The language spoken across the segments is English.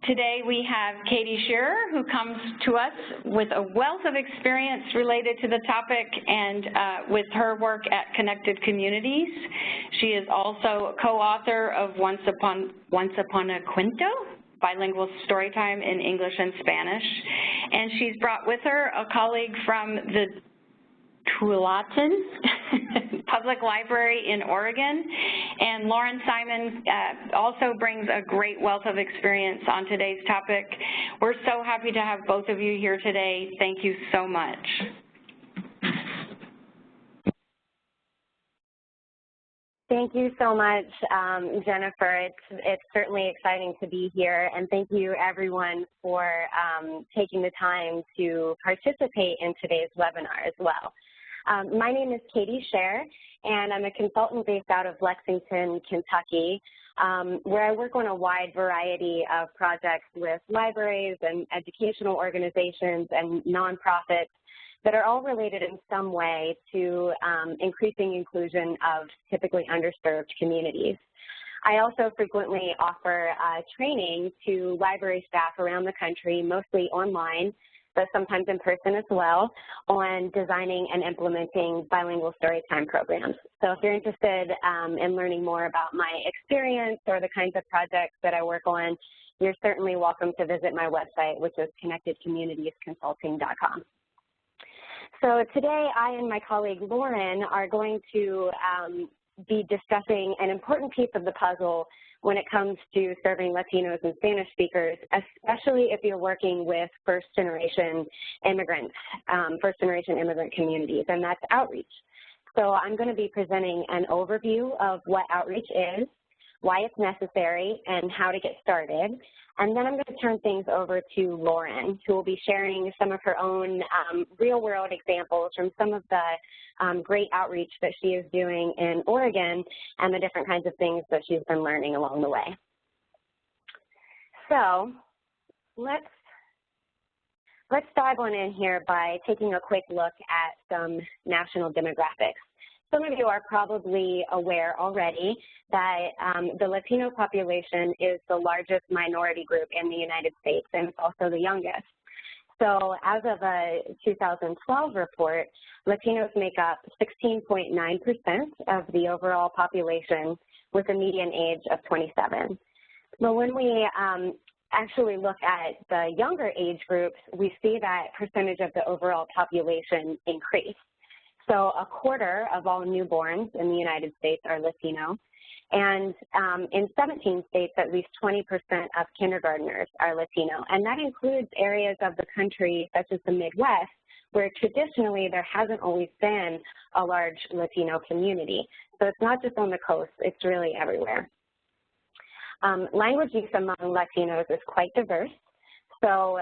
Today we have Katie Scherrer, who comes to us with a wealth of experience related to the topic and with her work at Connected Communities. She is also co-author of Once Upon a Cuento, Bilingual Storytime in English and Spanish. And she's brought with her a colleague from the Tualatin Public Library in Oregon. And Lauren Simon also brings a great wealth of experience on today's topic. We're so happy to have both of you here today. Thank you so much. Thank you so much, Jennifer. It's certainly exciting to be here, and thank you everyone for taking the time to participate in today's webinar as well. My name is Katie Scherrer, and I'm a consultant based out of Lexington, Kentucky, where I work on a wide variety of projects with libraries and educational organizations and nonprofits that are all related in some way to increasing inclusion of typically underserved communities. I also frequently offer training to library staff around the country, mostly online, but sometimes in person as well, on designing and implementing bilingual storytime programs. So if you're interested in learning more about my experience or the kinds of projects that I work on, you're certainly welcome to visit my website, which is connectedcommunitiesconsulting.com. So today, I and my colleague Lauren are going to be discussing an important piece of the puzzle when it comes to serving Latinos and Spanish speakers, especially if you're working with first-generation immigrants, first-generation immigrant communities, and that's outreach. So I'm going to be presenting an overview of what outreach is, why it's necessary, and how to get started. And then I'm going to turn things over to Lauren, who will be sharing some of her own real-world examples from some of the great outreach that she is doing in Oregon and the different kinds of things that she's been learning along the way. So let's dive on in here by taking a quick look at some national demographics. Some of you are probably aware already that the Latino population is the largest minority group in the United States, and it's also the youngest. So as of a 2012 report, Latinos make up 16.9% of the overall population with a median age of 27. But when we actually look at the younger age groups, we see that percentage of the overall population increase. So a quarter of all newborns in the United States are Latino, and in 17 states, at least 20% of kindergartners are Latino, and that includes areas of the country such as the Midwest, where traditionally there hasn't always been a large Latino community. So it's not just on the coast, it's really everywhere. Language use among Latinos is quite diverse. So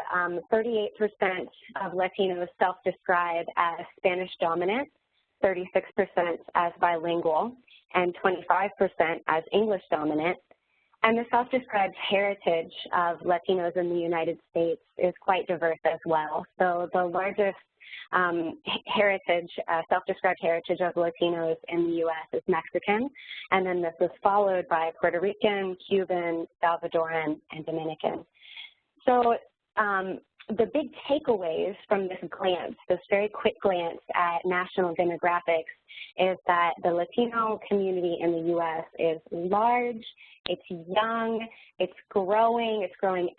38% of Latinos self-describe as Spanish dominant, 36% as bilingual, and 25% as English dominant. And the self-described heritage of Latinos in the United States is quite diverse as well. So the largest self-described heritage of Latinos in the U.S. is Mexican, and then this is followed by Puerto Rican, Cuban, Salvadoran, and Dominican. So the big takeaways from this glance, this very quick glance at national demographics, is that the Latino community in the U.S. is large, it's young, it's growing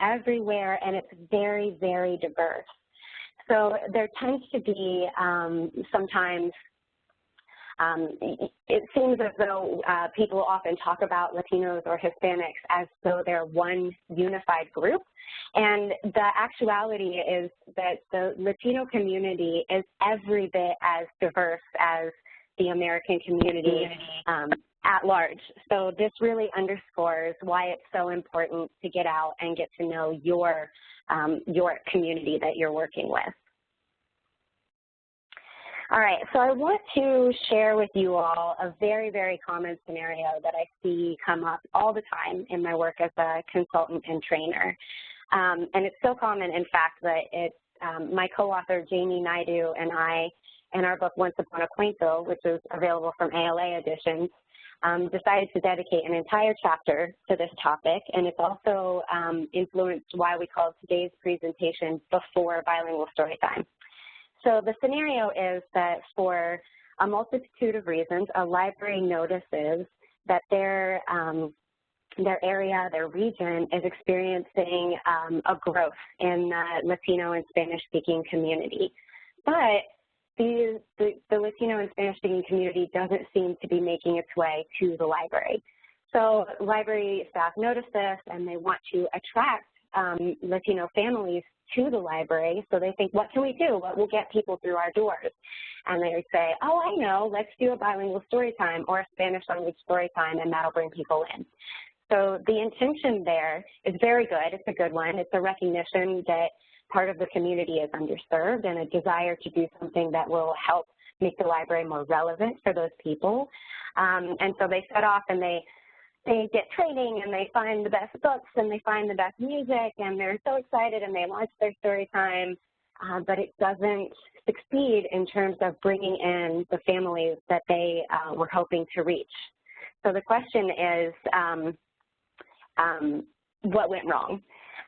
everywhere, and it's very, very diverse. So there tends to be sometimes it seems as though people often talk about Latinos or Hispanics as though they're one unified group. And the actuality is that the Latino community is every bit as diverse as the American community at large. So this really underscores why it's so important to get out and get to know your community that you're working with. All right, so I want to share with you all a very, very common scenario that I see come up all the time in my work as a consultant and trainer. And it's so common, in fact, that it's my co-author, Jamie Naidu, and I, in our book, Once Upon a Cuento, which is available from ALA Editions, decided to dedicate an entire chapter to this topic, and it's also influenced why we call today's presentation Before Bilingual Storytime. So the scenario is that for a multitude of reasons, a library notices that their area, their region is experiencing a growth in the Latino and Spanish-speaking community. But the Latino and Spanish-speaking community doesn't seem to be making its way to the library. So library staff notice this, and they want to attract Latino families to the library. So they think, what can we do? What will get people through our doors? And they say, oh, I know, let's do a bilingual story time or a Spanish language story time, and that'll bring people in. So the intention there is very good. It's a good one. It's a recognition that part of the community is underserved and a desire to do something that will help make the library more relevant for those people. And so they set off and they get training and they find the best books and they find the best music, and they're so excited and they launch their story time, but it doesn't succeed in terms of bringing in the families that they were hoping to reach. So the question is, what went wrong?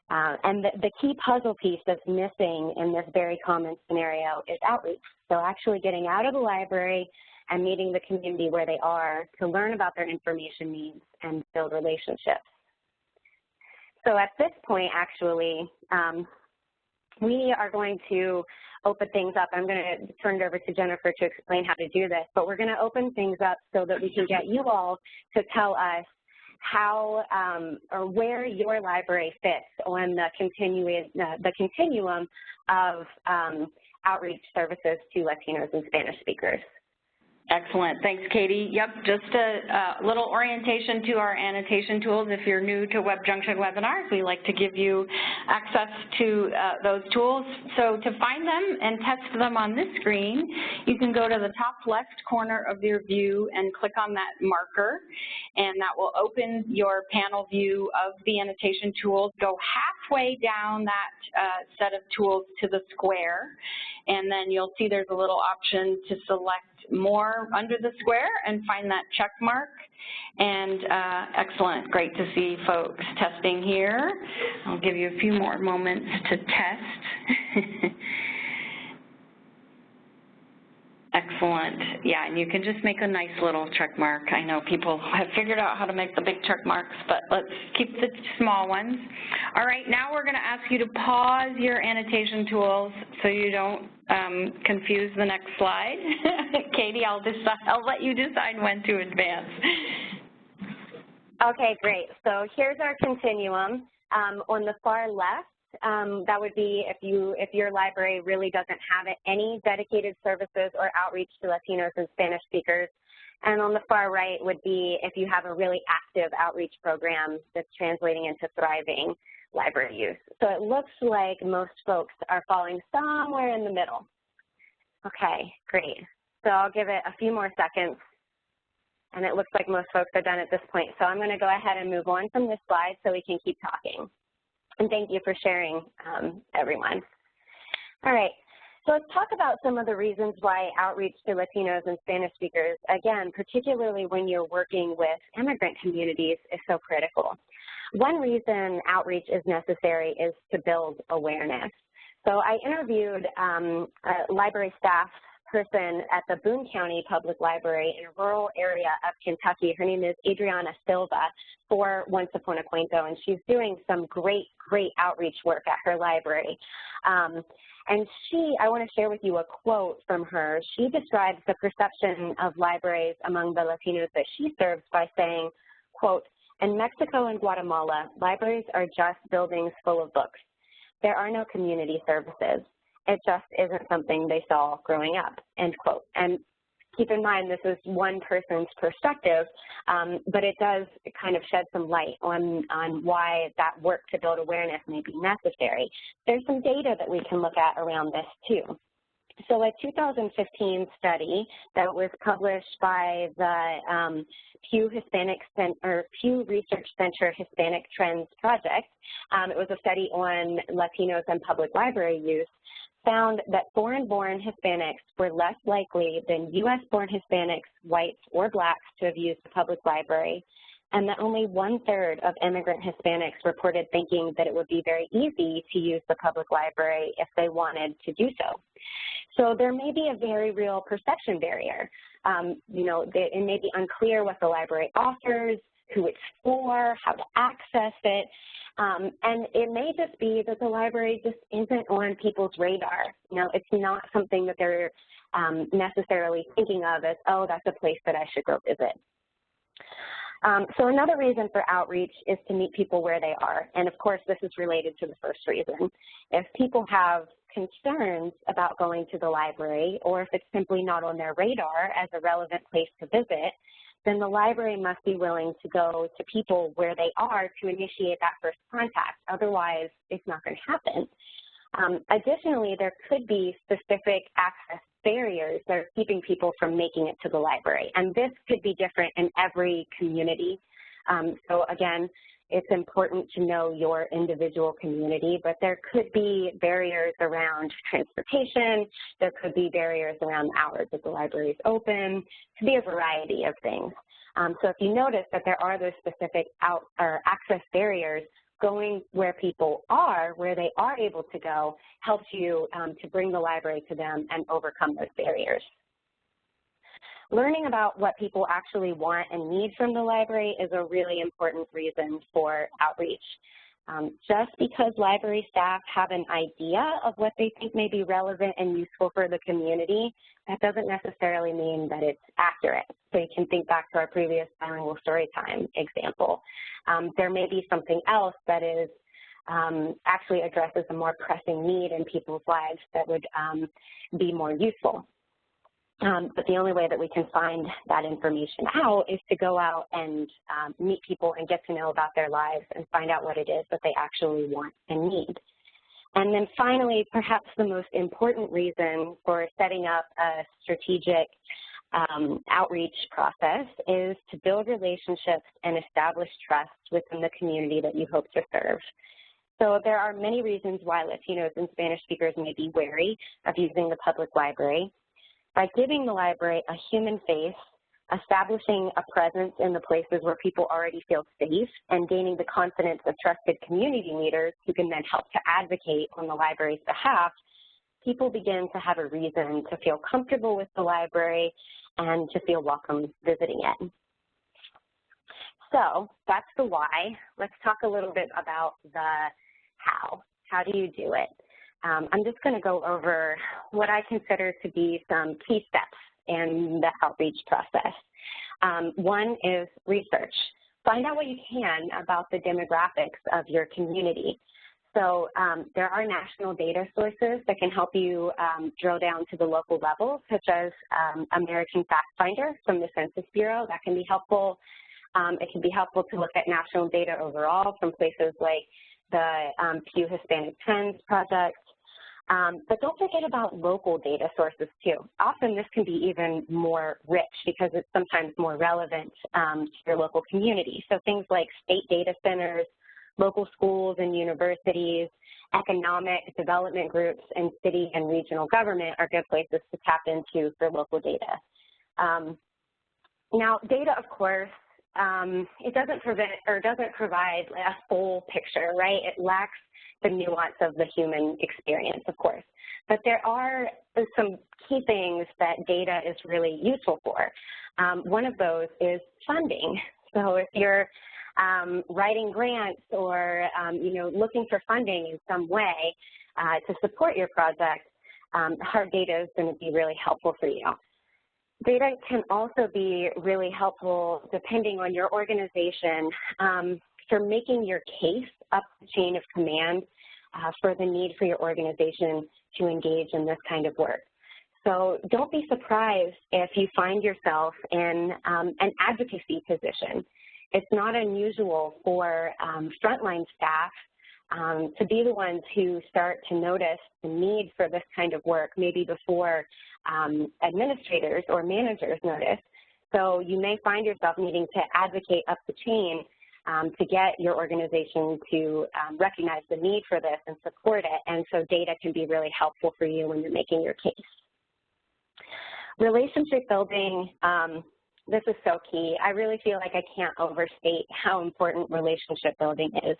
And the key puzzle piece that's missing in this very common scenario is outreach. So actually getting out of the library and meeting the community where they are to learn about their information needs and build relationships. So at this point, actually, we are going to open things up. I'm going to turn it over to Jennifer to explain how to do this, but we're going to open things up so that we can get you all to tell us how or where your library fits on the continuum of outreach services to Latinos and Spanish speakers. Excellent. Thanks, Katie. Yep, just a little orientation to our annotation tools. If you're new to Web Junction webinars, we like to give you access to those tools. So to find them and test them on this screen, you can go to the top left corner of your view and click on that marker, and that will open your panel view of the annotation tools. Go halfway down that set of tools to the square, and then you'll see there's a little option to select more under the square and find that check mark. And excellent, great to see folks testing here. I'll give you a few more moments to test. Excellent. Yeah, and you can just make a nice little check mark. I know people have figured out how to make the big check marks, but let's keep the small ones. All right, now we're going to ask you to pause your annotation tools so you don't confuse the next slide. Katie, I'll let you decide when to advance. Okay, great. So here's our continuum. On the far left, that would be if your library really doesn't have any dedicated services or outreach to Latinos and Spanish speakers. And on the far right would be if you have a really active outreach program that's translating into thriving library use. So it looks like most folks are falling somewhere in the middle. Okay, great. So I'll give it a few more seconds, and it looks like most folks are done at this point. So I'm going to go ahead and move on from this slide so we can keep talking. And thank you for sharing, everyone. All right, so let's talk about some of the reasons why outreach to Latinos and Spanish speakers, again, particularly when you're working with immigrant communities, is so critical. One reason outreach is necessary is to build awareness. So I interviewed a library staff person at the Boone County Public Library in a rural area of Kentucky. Her name is Adriana Silva for Once Upon a Cuento, and she's doing some great outreach work at her library. And I want to share with you a quote from her. She describes the perception of libraries among the Latinos that she serves by saying, quote, "In Mexico and Guatemala, libraries are just buildings full of books. There are no community services. It just isn't something they saw growing up," end quote. And keep in mind, this is one person's perspective, but it does kind of shed some light on why that work to build awareness may be necessary. There's some data that we can look at around this too. So a 2015 study that was published by the Pew Research Center Hispanic Trends Project, it was a study on Latinos and public library use, found that foreign-born Hispanics were less likely than U.S.-born Hispanics, whites, or blacks to have used the public library, and that only 1/3 of immigrant Hispanics reported thinking that it would be very easy to use the public library if they wanted to do so. So there may be a very real perception barrier. It may be unclear what the library offers, who it's for, how to access it, and it may just be that the library just isn't on people's radar. It's not something that they're necessarily thinking of as, oh, that's a place that I should go visit. So another reason for outreach is to meet people where they are. And of course, this is related to the first reason. If people have concerns about going to the library, or if it's simply not on their radar as a relevant place to visit, then the library must be willing to go to people where they are to initiate that first contact. Otherwise, it's not going to happen. Additionally, there could be specific access barriers that are keeping people from making it to the library, and this could be different in every community. So again, it's important to know your individual community, but there could be barriers around transportation, there could be barriers around the hours that the library is open, it could be a variety of things. So if you notice that there are those specific access barriers, going where people are, where they are able to go, helps you to bring the library to them and overcome those barriers. Learning about what people actually want and need from the library is a really important reason for outreach. Just because library staff have an idea of what they think may be relevant and useful for the community, that doesn't necessarily mean that it's accurate. So you can think back to our previous Bilingual Storytime example. There may be something else that is actually addresses a more pressing need in people's lives that would be more useful. But the only way that we can find that information out is to go out and meet people and get to know about their lives and find out what it is that they actually want and need. And then finally, perhaps the most important reason for setting up a strategic outreach process is to build relationships and establish trust within the community that you hope to serve. So there are many reasons why Latinos and Spanish speakers may be wary of using the public library. By giving the library a human face, establishing a presence in the places where people already feel safe, and gaining the confidence of trusted community leaders who can then help to advocate on the library's behalf, people begin to have a reason to feel comfortable with the library and to feel welcome visiting it. So that's the why. Let's talk a little bit about the how. How do you do it? I'm just going to go over what I consider to be some key steps in the outreach process. One is research. Find out what you can about the demographics of your community. So there are national data sources that can help you drill down to the local level, such as American Fact Finder from the Census Bureau. That can be helpful. It can be helpful to look at national data overall from places like the Pew Hispanic Trends Project. But don't forget about local data sources too. Often this can be even more rich because it's sometimes more relevant to your local community. So things like state data centers, local schools and universities, economic development groups, and city and regional government are good places to tap into for local data. Now, data, of course, it doesn't provide a full picture, right? It lacks the nuance of the human experience, of course. But there are some key things that data is really useful for. One of those is funding. So if you're writing grants or looking for funding in some way to support your project, hard data is going to be really helpful for you. Data can also be really helpful depending on your organization for making your case up the chain of command for the need for your organization to engage in this kind of work. So don't be surprised if you find yourself in an advocacy position. It's not unusual for frontline staff to be the ones who start to notice the need for this kind of work, maybe before administrators or managers notice. So you may find yourself needing to advocate up the chain to get your organization to recognize the need for this and support it. And so data can be really helpful for you when you're making your case. Relationship building, this is so key. I really feel like I can't overstate how important relationship building is.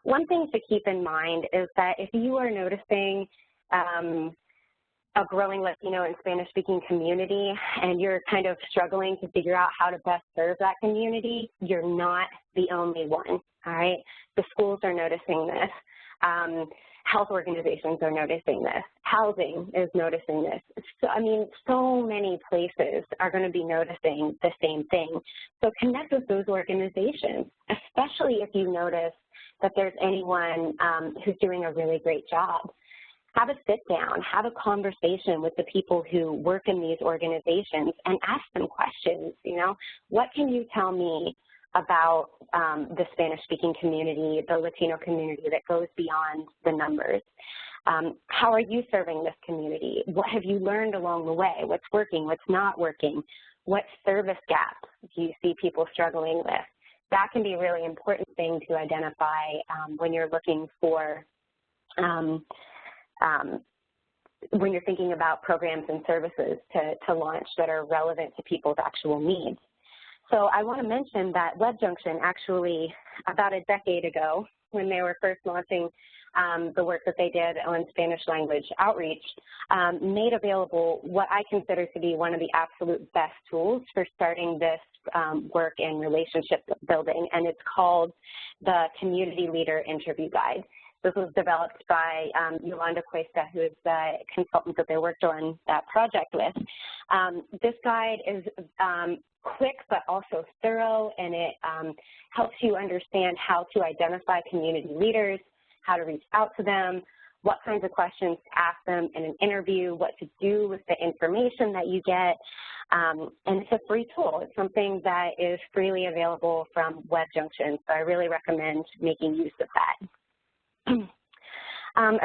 One thing to keep in mind is that if you are noticing a growing Latino and Spanish-speaking community and you're kind of struggling to figure out how to best serve that community, you're not the only one, all right? The schools are noticing this. Health organizations are noticing this. Housing is noticing this. So, I mean, so many places are going to be noticing the same thing. So connect with those organizations, especially if you notice that there's anyone who's doing a really great job. Have a sit down, have a conversation with the people who work in these organizations and ask them questions, you know, what can you tell me about the Spanish-speaking community, the Latino community that goes beyond the numbers? How are you serving this community? What have you learned along the way? What's working, what's not working? What service gaps do you see people struggling with? That can be a really important thing to identify when you're looking for when you're thinking about programs and services to launch that are relevant to people's actual needs. So I want to mention that WebJunction actually, about a decade ago, when they were first launching the work that they did on Spanish language outreach, made available what I consider to be one of the absolute best tools for starting this work in relationship building, and it's called the Community Leader Interview Guide. This was developed by Yolanda Cuesta, who is the consultant that they worked on that project with. This guide is quick but also thorough, and it helps you understand how to identify community leaders, how to reach out to them, what kinds of questions to ask them in an interview, what to do with the information that you get. And it's a free tool. It's something that is freely available from WebJunction, so I really recommend making use of that.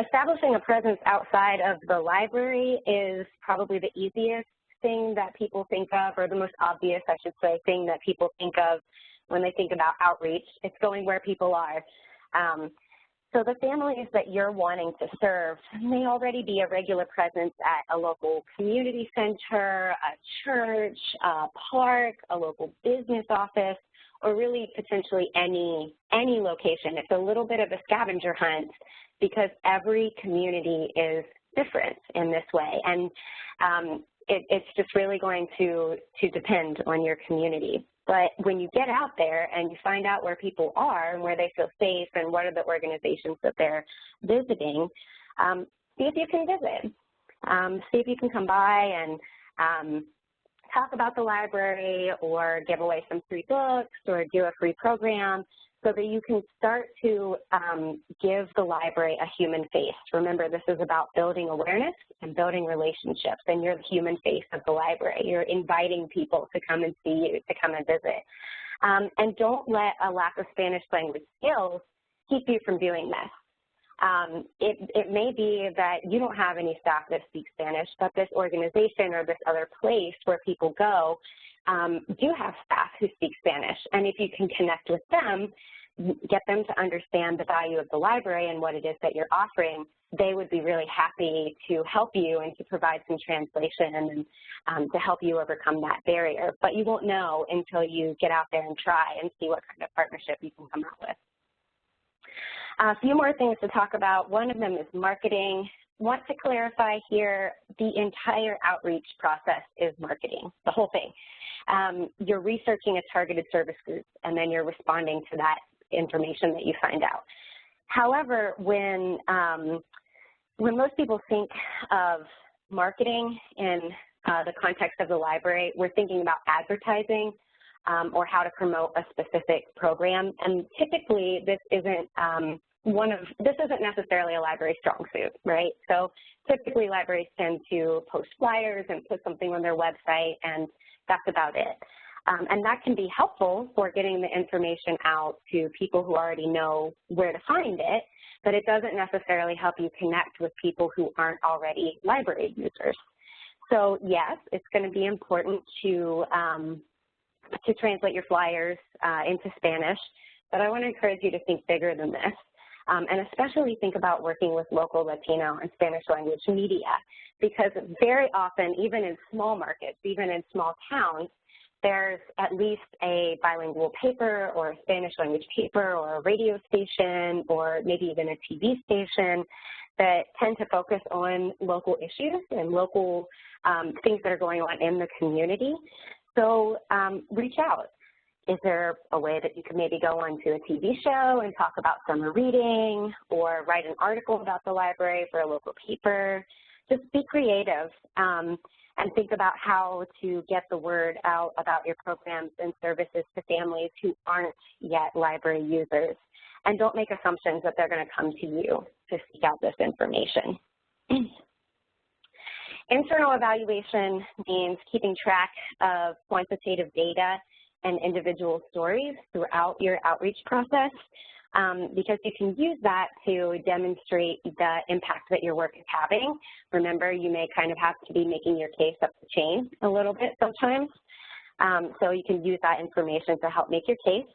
Establishing a presence outside of the library is probably the easiest thing that people think of, or the most obvious, I should say, thing that people think of when they think about outreach. It's going where people are. So the families that you're wanting to serve may already be a regular presence at a local community center, a church, a park, a local business office, or really potentially any location. It's a little bit of a scavenger hunt because every community is different in this way. And it's just really going to depend on your community. But when you get out there and you find out where people are and where they feel safe and what are the organizations that they're visiting, see if you can visit. See if you can come by and talk about the library or give away some free books or do a free program so that you can start to give the library a human face. Remember, this is about building awareness and building relationships, and you're the human face of the library. You're inviting people to come and see you, to come and visit. And don't let a lack of Spanish language skills keep you from doing this. It may be that you don't have any staff that speak Spanish, but this organization or this other place where people go do have staff who speak Spanish. And if you can connect with them, get them to understand the value of the library and what it is that you're offering, they would be really happy to help you and to provide some translation and to help you overcome that barrier. But you won't know until you get out there and try and see what kind of partnership you can come out with. A few more things to talk about. One of them is marketing. Want to clarify here, the entire outreach process is marketing, the whole thing. You're researching a targeted service group, and then you're responding to that information that you find out. However, when most people think of marketing in the context of the library, we're thinking about advertising or how to promote a specific program, and typically this isn't necessarily a library strong suit, right? So typically libraries tend to post flyers and put something on their website, and that's about it. And that can be helpful for getting the information out to people who already know where to find it, but it doesn't necessarily help you connect with people who aren't already library users. So yes, it's going to be important to translate your flyers into Spanish, but I want to encourage you to think bigger than this, and especially think about working with local Latino and Spanish language media, because very often, even in small markets, even in small towns, there's at least a bilingual paper or a Spanish language paper or a radio station or maybe even a TV station that tend to focus on local issues and local things that are going on in the community. So reach out. Is there a way that you could maybe go onto a TV show and talk about summer reading or write an article about the library for a local paper? Just be creative and think about how to get the word out about your programs and services to families who aren't yet library users. And don't make assumptions that they're going to come to you to seek out this information. Internal evaluation means keeping track of quantitative data and individual stories throughout your outreach process, because you can use that to demonstrate the impact that your work is having. Remember, you may kind of have to be making your case up the chain a little bit sometimes, so you can use that information to help make your case.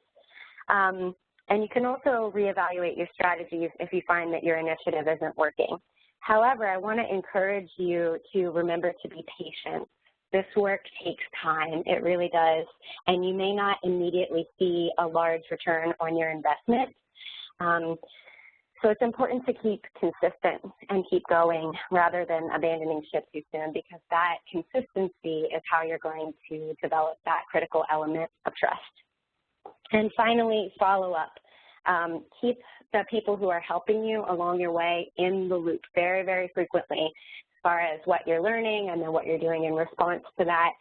And you can also reevaluate your strategies if you find that your initiative isn't working. However, I want to encourage you to remember to be patient. This work takes time, it really does, and you may not immediately see a large return on your investment. So it's important to keep consistent and keep going rather than abandoning ship too soon, because that consistency is how you're going to develop that critical element of trust. And finally, follow up. Keep the people who are helping you along your way in the loop very, very frequently as far as what you're learning and then what you're doing in response to that.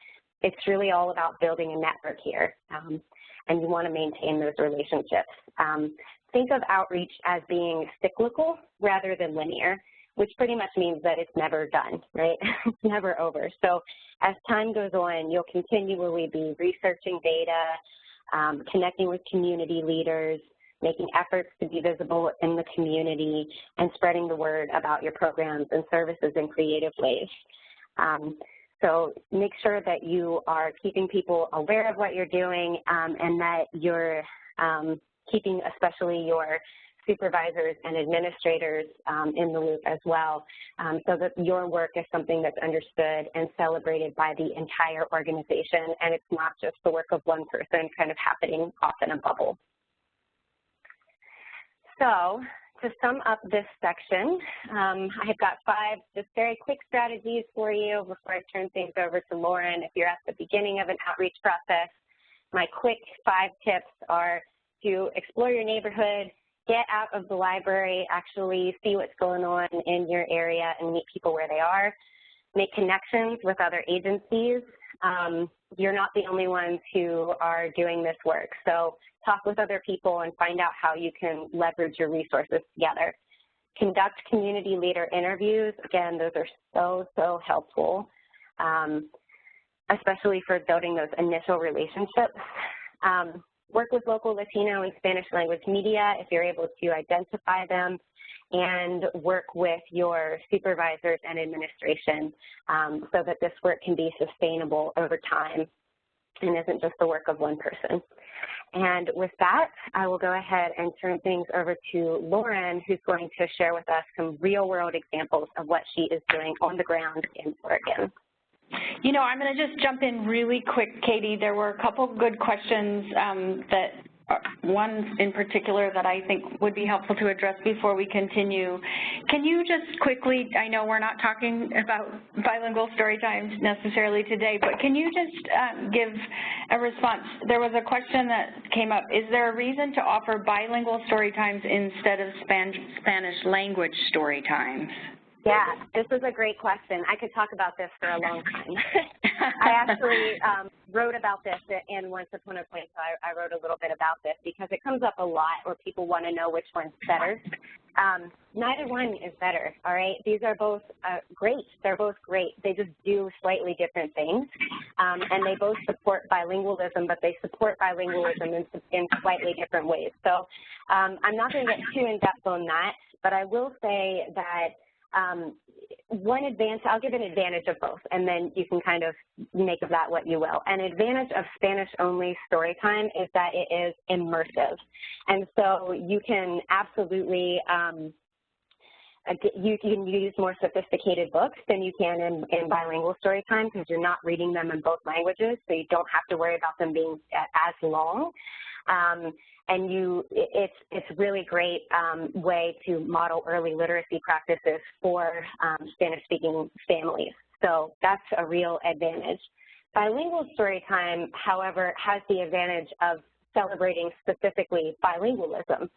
It's really all about building a network here, and you want to maintain those relationships. Think of outreach as being cyclical rather than linear, which pretty much means that it's never done, right? It's never over. So as time goes on, you'll continually be researching data, connecting with community leaders, making efforts to be visible in the community, and spreading the word about your programs and services in creative ways. So make sure that you are keeping people aware of what you're doing, and that you're keeping especially your supervisors and administrators in the loop as well, so that your work is something that's understood and celebrated by the entire organization, and it's not just the work of one person kind of happening off in a bubble. So to sum up this section, I've got 5 just very quick strategies for you before I turn things over to Lauren. If you're at the beginning of an outreach process, my quick 5 tips are to explore your neighborhood, get out of the library, actually see what's going on in your area and meet people where they are, make connections with other agencies. You're not the only ones who are doing this work, so talk with other people and find out how you can leverage your resources together. Conduct community leader interviews. Again, those are so helpful, especially for building those initial relationships. Work with local Latino and Spanish language media if you're able to identify them, and work with your supervisors and administration so that this work can be sustainable over time and isn't just the work of one person. And with that, I will go ahead and turn things over to Lauren, who's going to share with us some real-world examples of what she is doing on the ground in Oregon. You know, I'm going to just jump in really quick, Katie. There were a couple good questions one in particular that I think would be helpful to address before we continue. Can you just quickly, I know we're not talking about bilingual story times necessarily today, but can you just give a response? There was a question that came up. Is there a reason to offer bilingual story times instead of Spanish language story times? Yeah, this is a great question. I could talk about this for a long time. I actually wrote about this in Once Upon a Point, so I wrote a little bit about this because it comes up a lot where people want to know which one's better. Neither one is better, all right? These are both great. They're both great. They just do slightly different things, and they both support bilingualism, but they support bilingualism in slightly different ways. So I'm not going to get too in-depth on that, but I will say that one advantage, I'll give an advantage of both, and then you can kind of make of that what you will. An advantage of Spanish-only Storytime is that it is immersive. And so you can absolutely, you can use more sophisticated books than you can in bilingual Storytime because you're not reading them in both languages, so you don't have to worry about them being as long. And it's really great way to model early literacy practices for Spanish-speaking families. So that's a real advantage. Bilingual Storytime, however, has the advantage of celebrating specifically bilingualism.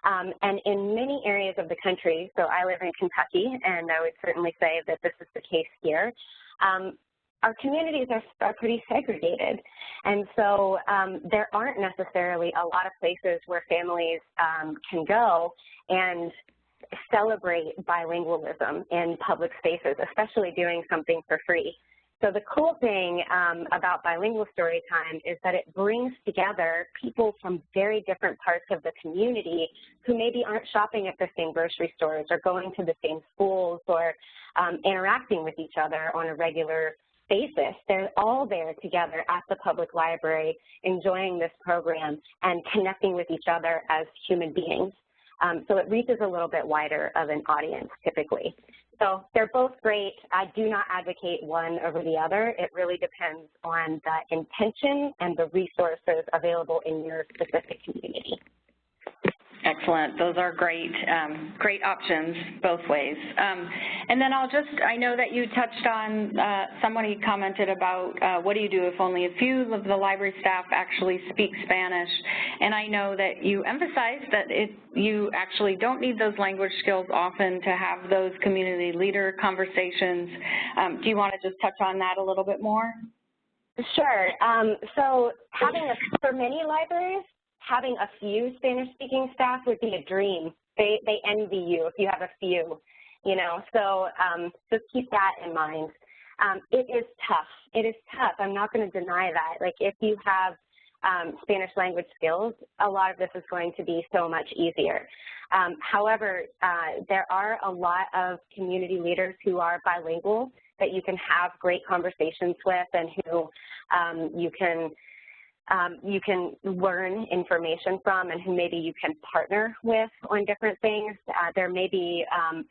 And in many areas of the country, so I live in Kentucky, and I would certainly say that this is the case here, our communities are pretty segregated. And so there aren't necessarily a lot of places where families can go and celebrate bilingualism in public spaces, especially doing something for free. So the cool thing about Bilingual Storytime is that it brings together people from very different parts of the community who maybe aren't shopping at the same grocery stores or going to the same schools or interacting with each other on a regular basis. They're all there together at the public library, enjoying this program and connecting with each other as human beings. So it reaches a little bit wider of an audience typically. So they're both great. I do not advocate one over the other. It really depends on the intention and the resources available in your specific community. Excellent. Those are great, great options both ways. And then I know that you touched on, somebody commented about what do you do if only a few of the library staff actually speak Spanish. And I know that you emphasize that you actually don't need those language skills often to have those community leader conversations. Do you want to just touch on that a little bit more? Sure. So for many libraries, having a few Spanish-speaking staff would be a dream. They envy you if you have a few, you know. So just keep that in mind. It is tough. It is tough. I'm not going to deny that. Like if you have Spanish language skills, a lot of this is going to be so much easier. However, there are a lot of community leaders who are bilingual that you can have great conversations with and who you can learn information from and who maybe you can partner with on different things. There may be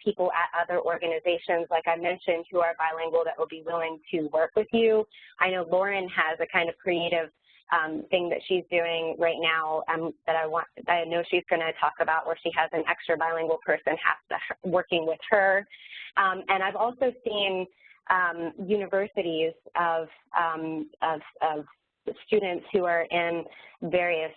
people at other organizations, like I mentioned, who are bilingual that will be willing to work with you. I know Lauren has a kind of creative thing that she's doing right now that I know she's going to talk about, where she has an extra bilingual person working with her. And I've also seen universities of students who are in various,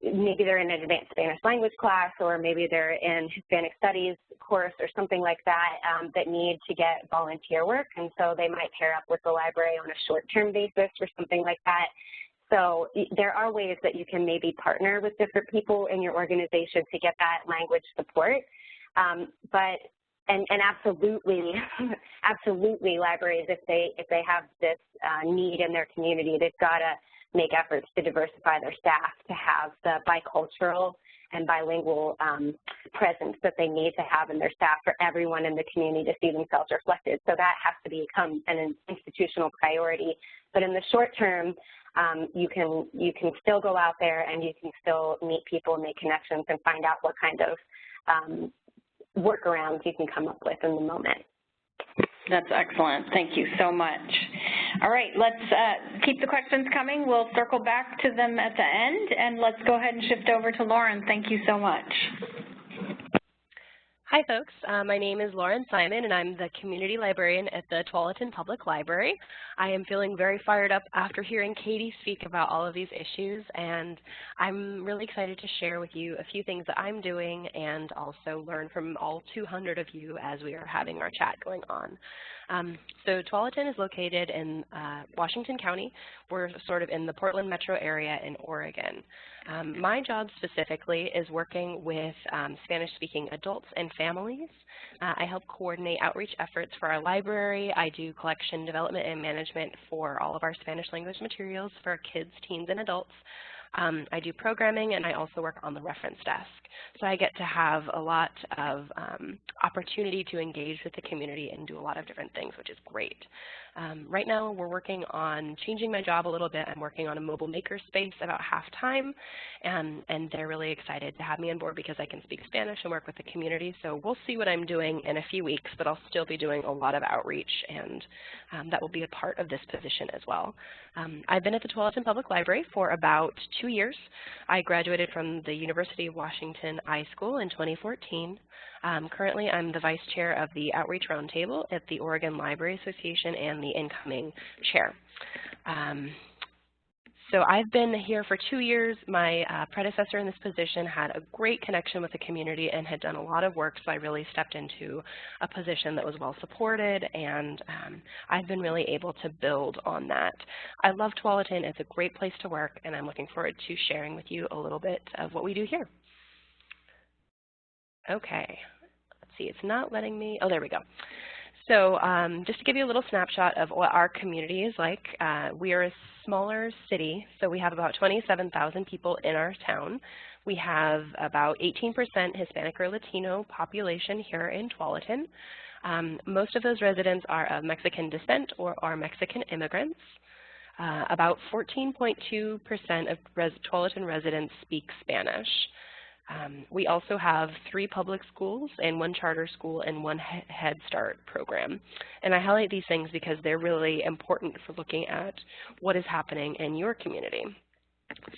maybe they're in an advanced Spanish language class, or maybe they're in Hispanic studies course or something like that, that need to get volunteer work. And so they might pair up with the library on a short-term basis or something like that. So there are ways that you can maybe partner with different people in your organization to get that language support. And absolutely, absolutely, libraries, if they have this need in their community, they've got to make efforts to diversify their staff to have the bicultural and bilingual presence that they need to have in their staff for everyone in the community to see themselves reflected. So that has to become an institutional priority. But in the short term, you can still go out there and you can still meet people and make connections and find out what kind of workarounds you can come up with in the moment. That's excellent. Thank you so much. All right, let's keep the questions coming. We'll circle back to them at the end, and let's go ahead and shift over to Lauren. Thank you so much. Hi, folks. My name is Lauren Simon, and I'm the community librarian at the Tualatin Public Library. I am feeling very fired up after hearing Katie speak about all of these issues, and I'm really excited to share with you a few things that I'm doing and also learn from all 200 of you as we are having our chat going on. So Tualatin is located in Washington County. We're sort of in the Portland metro area in Oregon. My job specifically is working with Spanish-speaking adults and families. I help coordinate outreach efforts for our library. I do collection, development, and management for all of our Spanish language materials for kids, teens, and adults. I do programming, and I also work on the reference desk. So I get to have a lot of opportunity to engage with the community and do a lot of different things, which is great. Right now, we're working on changing my job a little bit. I'm working on a mobile maker space about half-time, and they're really excited to have me on board because I can speak Spanish and work with the community. So we'll see what I'm doing in a few weeks, but I'll still be doing a lot of outreach, and that will be a part of this position as well. I've been at the Tualatin Public Library for about 2 years. I graduated from the University of Washington iSchool in 2014. Currently, I'm the Vice Chair of the Outreach Roundtable at the Oregon Library Association and the incoming chair. So I've been here for 2 years. My predecessor in this position had a great connection with the community and had done a lot of work, so I really stepped into a position that was well supported, and I've been really able to build on that. I love Tualatin. It's a great place to work, and I'm looking forward to sharing with you a little bit of what we do here. Okay, let's see, it's not letting me, oh, there we go. So just to give you a little snapshot of what our community is like, we are a smaller city, so we have about 27,000 people in our town. We have about 18% Hispanic or Latino population here in Tualatin. Most of those residents are of Mexican descent or are Mexican immigrants. About 14.2% of Tualatin residents speak Spanish. We also have 3 public schools and 1 charter school and 1 Head Start program. And I highlight these things because they're really important for looking at what is happening in your community.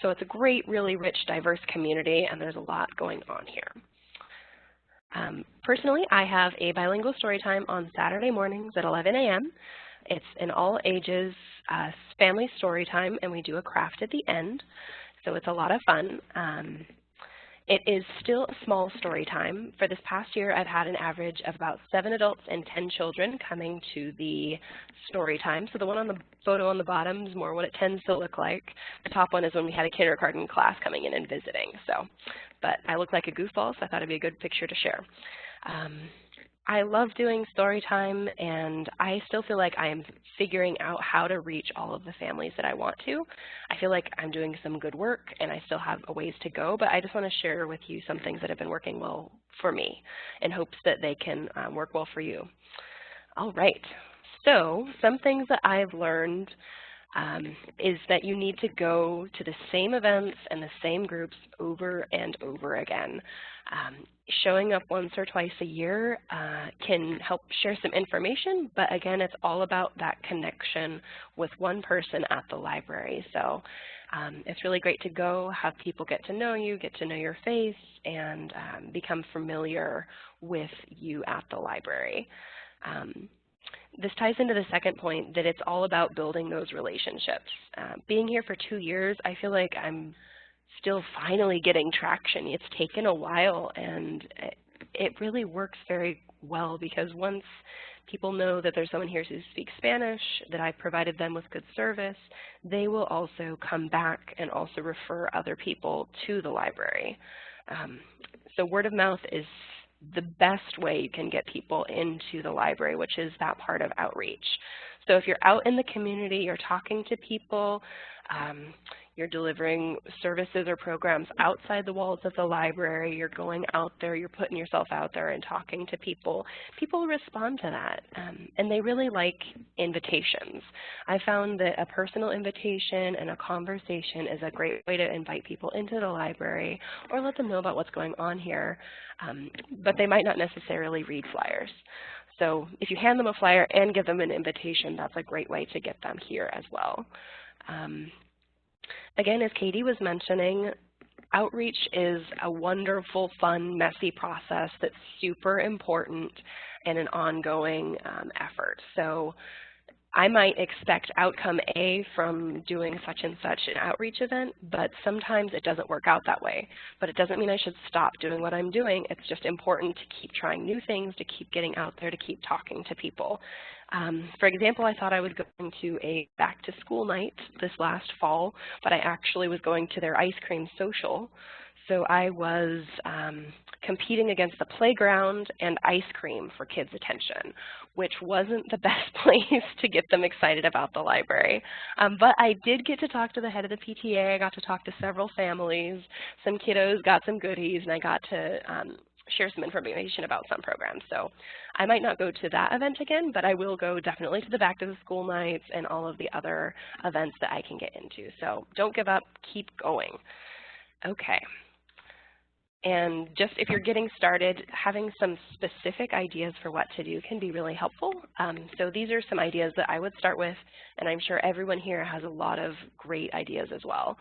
So it's a great, really rich, diverse community, and there's a lot going on here. Personally, I have a bilingual story time on Saturday mornings at 11 a.m. It's an all ages family story time, and we do a craft at the end. So it's a lot of fun. It is still a small story time. For this past year, I've had an average of about 7 adults and 10 children coming to the story time. So the one on the photo on the bottom is more what it tends to look like. The top one is when we had a kindergarten class coming in and visiting. But I look like a goofball, so I thought it'd be a good picture to share. I love doing story time, and I still feel like I am figuring out how to reach all of the families that I want to. I feel like I'm doing some good work, and I still have a ways to go, but I just want to share with you some things that have been working well for me in hopes that they can work well for you. All right, so some things that I've learned is that you need to go to the same events and the same groups over and over again. Showing up once or twice a year can help share some information, but again, it's all about that connection with one person at the library. So it's really great to go, have people get to know you, get to know your face, and become familiar with you at the library. This ties into the second point, that it's all about building those relationships. Being here for 2 years, I feel like I'm still finally getting traction. It's taken a while, and it really works very well because once people know that there's someone here who speaks Spanish, that I've provided them with good service, they will also come back and also refer other people to the library. So word of mouth is the best way you can get people into the library, which is that part of outreach. So if you're out in the community, you're talking to people, you're delivering services or programs outside the walls of the library, you're going out there, you're putting yourself out there and talking to people, people respond to that, and they really like invitations. I found that a personal invitation and a conversation is a great way to invite people into the library or let them know about what's going on here, but they might not necessarily read flyers. So if you hand them a flyer and give them an invitation, that's a great way to get them here as well. Again, as Katie was mentioning, outreach is a wonderful, fun, messy process that's super important and an ongoing effort. So I might expect outcome A from doing such and such an outreach event, but sometimes it doesn't work out that way. But it doesn't mean I should stop doing what I'm doing. It's just important to keep trying new things, to keep getting out there, to keep talking to people. For example, I thought I was going to a back-to-school night this last fall, but I actually was going to their ice cream social. So I was competing against the playground and ice cream for kids' attention, which wasn't the best place to get them excited about the library. But I did get to talk to the head of the PTA. I got to talk to several families. Some kiddos got some goodies, and I got to share some information about some programs. So I might not go to that event again, but I will go definitely to the back to the school nights and all of the other events that I can get into. So don't give up, keep going. Okay. And just if you're getting started, having some specific ideas for what to do can be really helpful. So these are some ideas that I would start with, and I'm sure everyone here has a lot of great ideas as well.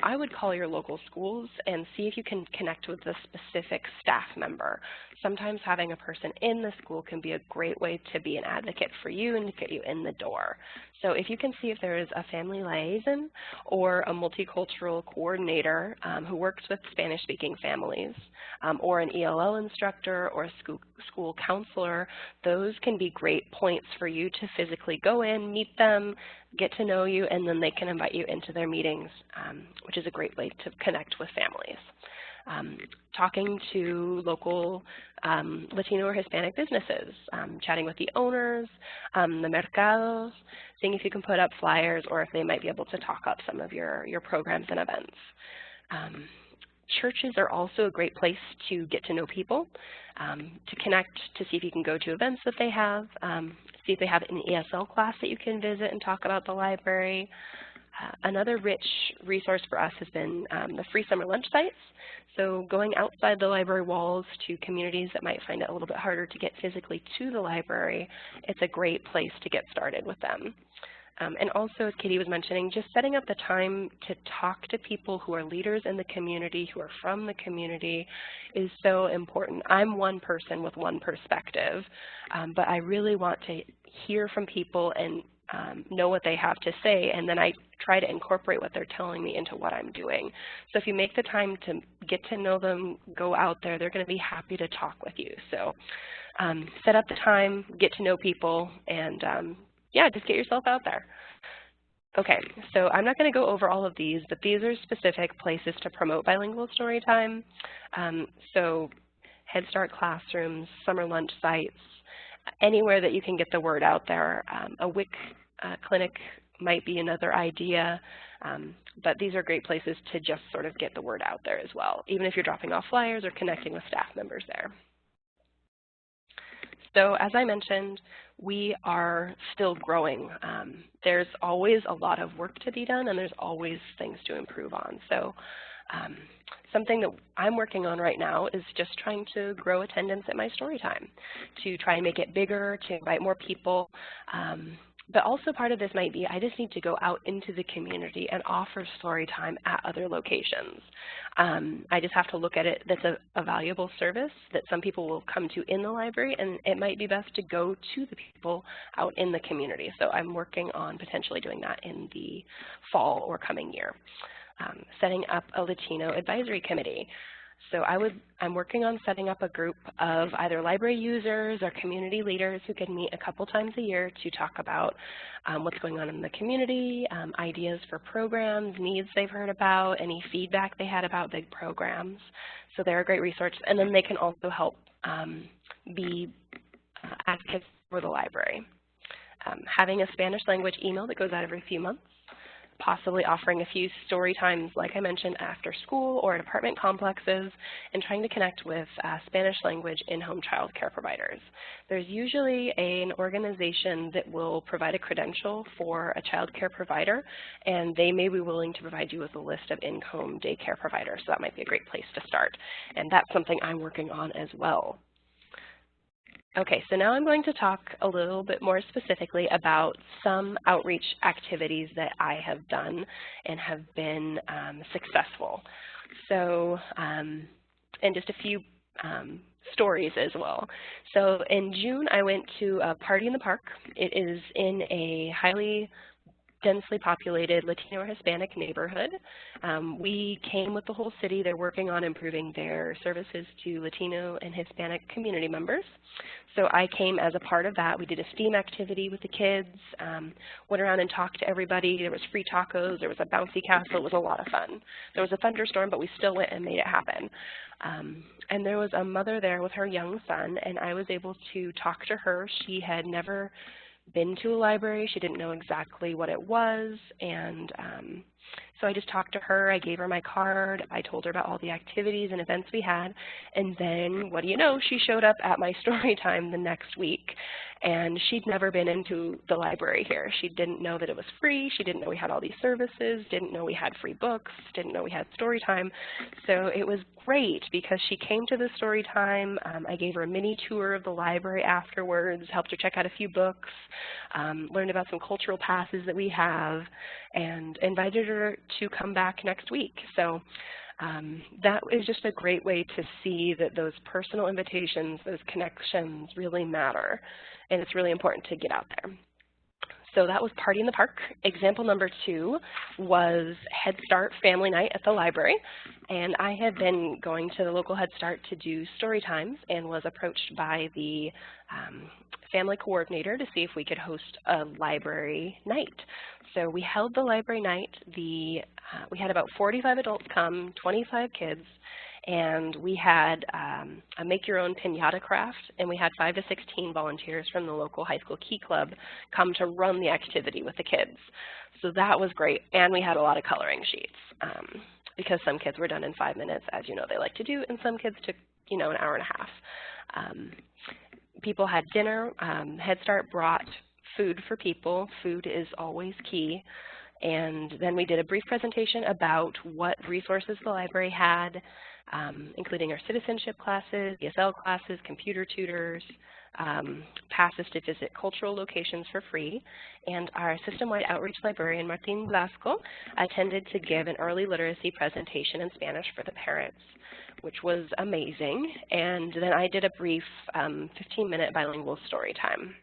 I would call your local schools and see if you can connect with a specific staff member. Sometimes having a person in the school can be a great way to be an advocate for you and to get you in the door. So if you can see if there is a family liaison or a multicultural coordinator who works with Spanish-speaking families, or an ELL instructor or a school counselor, those can be great points for you to physically go in, meet them, get to know you, and then they can invite you into their meetings, which is a great way to connect with families. Talking to local Latino or Hispanic businesses, chatting with the owners, the mercados, seeing if you can put up flyers or if they might be able to talk up some of your programs and events. Churches are also a great place to get to know people, to connect, to see if you can go to events that they have, see if they have an ESL class that you can visit and talk about the library. Another rich resource for us has been the free summer lunch sites. So going outside the library walls to communities that might find it a little bit harder to get physically to the library, it's a great place to get started with them. And also, as Katie was mentioning, just setting up the time to talk to people who are leaders in the community, who are from the community, is so important. I'm one person with one perspective, but I really want to hear from people and know what they have to say, and then I try to incorporate what they're telling me into what I'm doing. So if you make the time to get to know them, go out there, they're going to be happy to talk with you. So set up the time, get to know people, and yeah, just get yourself out there. Okay, so I'm not going to go over all of these, but these are specific places to promote bilingual story time. So Head Start classrooms, summer lunch sites, anywhere that you can get the word out there. A WIC clinic might be another idea, but these are great places to just sort of get the word out there as well, even if you're dropping off flyers or connecting with staff members there. So as I mentioned, we are still growing. There's always a lot of work to be done, and there's always things to improve on. So something that I'm working on right now is just trying to grow attendance at my story time, to try and make it bigger, to invite more people. But also part of this might be I just need to go out into the community and offer story time at other locations. I just have to look at it that's a valuable service that some people will come to in the library, and it might be best to go to the people out in the community. So I'm working on potentially doing that in the fall or coming year. Setting up a Latino advisory committee. So I'm working on setting up a group of either library users or community leaders who can meet a couple times a year to talk about what's going on in the community, ideas for programs, needs they've heard about, any feedback they had about big programs. So they're a great resource. And then they can also help be advocates for the library. Having a Spanish language email that goes out every few months. Possibly offering a few story times, like I mentioned, after school or at apartment complexes, and trying to connect with Spanish language in-home child care providers. There's usually an organization that will provide a credential for a child care provider, and they may be willing to provide you with a list of in-home daycare providers, so that might be a great place to start. And that's something I'm working on as well. Okay, so now I'm going to talk a little bit more specifically about some outreach activities that I have done and have been successful. So, and just a few stories as well. So in June, I went to a party in the park. It is in a highly densely populated Latino or Hispanic neighborhood. We came with the whole city. They're working on improving their services to Latino and Hispanic community members. So I came as a part of that. We did a STEAM activity with the kids, went around and talked to everybody. There was free tacos. There was a bouncy castle. It was a lot of fun. There was a thunderstorm, but we still went and made it happen. And there was a mother there with her young son, and I was able to talk to her. She had never been to a library. She didn't know exactly what it was, and so I just talked to her. I gave her my card. I told her about all the activities and events we had, and then, what do you know, she showed up at my story time the next week, and she'd never been into the library here. She didn't know that it was free. She didn't know we had all these services, didn't know we had free books, didn't know we had story time. So it was great because she came to the story time. I gave her a mini tour of the library afterwards, helped her check out a few books, learned about some cultural passes that we have, and invited her to come back next week. So that is just a great way to see that those personal invitations, those connections really matter, and it's really important to get out there. So that was Party in the Park. Example number 2 was Head Start Family Night at the library. And I had been going to the local Head Start to do story times and was approached by the family coordinator to see if we could host a library night. So we held the library night. We had about 45 adults come, 25 kids, and we had a make-your-own piñata craft, and we had 5 to 16 volunteers from the local high school Key Club come to run the activity with the kids. So that was great, and we had a lot of coloring sheets because some kids were done in 5 minutes, as you know they like to do, and some kids took, an hour and a half. People had dinner. Head Start brought food for people. Food is always key. And then we did a brief presentation about what resources the library had, including our citizenship classes, ESL classes, computer tutors, passes to visit cultural locations for free. And our system-wide outreach librarian, Martin Blasco, attended to give an early literacy presentation in Spanish for the parents, which was amazing. And then I did a brief 15-minute bilingual story time.